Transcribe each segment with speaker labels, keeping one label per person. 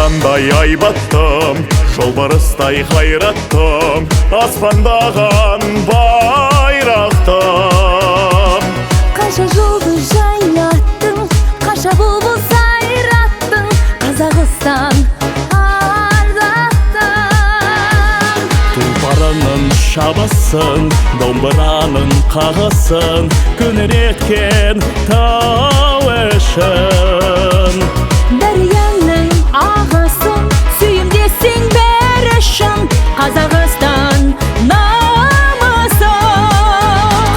Speaker 1: Арқандай айбаттым, жолбарыстай қайраттым, аспандаған байрақтым.
Speaker 2: Қанша жолды жайнаттың, қанша бұлбұл сайраттың, Қазақстан ардақтың.
Speaker 1: Тұлпарының шабасын, домбыраның қағысын, күнер еткен тау ішін.
Speaker 2: Дарияның ағасын, сүйімдесің бәрі шын, Қазақстан намысын.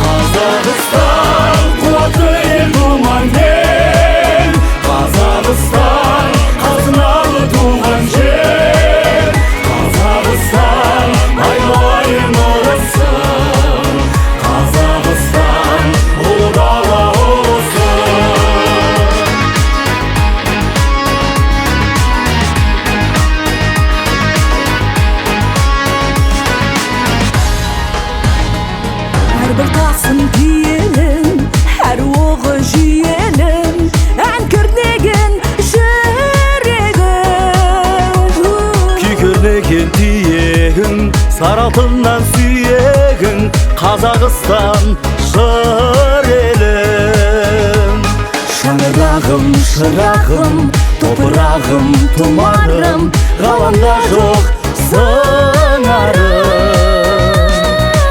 Speaker 1: Қазақстан қуатты ел туған ел, Қазақстан қазыналы туған жер, Қазақстан айналайын ұрысын, Қазақстан ұлы дала ұлысын.
Speaker 2: Әрбір тасын киелім, әр оғы жүйелім, ән кернеген жүрегім.
Speaker 1: Күйкірнеген тиегің, саратыннан сүйегің, Қазақстан жыр елім.
Speaker 2: Шаңырағым, шырағым, топырағым, тұмарым,
Speaker 1: ғаламда жоқ сыңарым.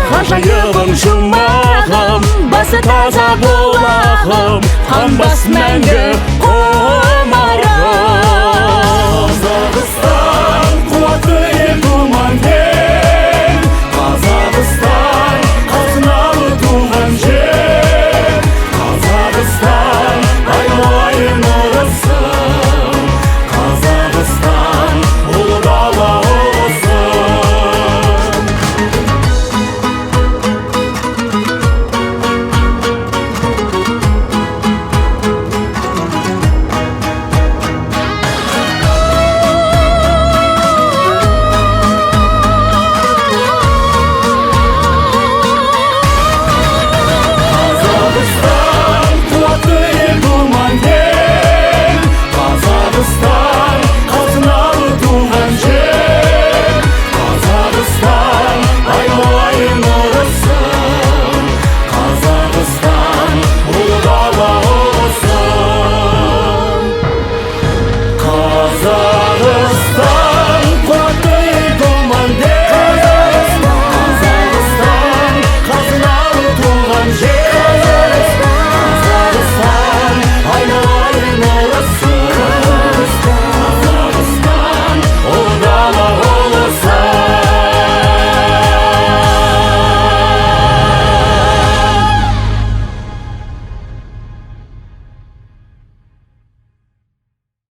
Speaker 1: Ғажайыбым, жұмағым, басы таза болағым, қанбас мәңгі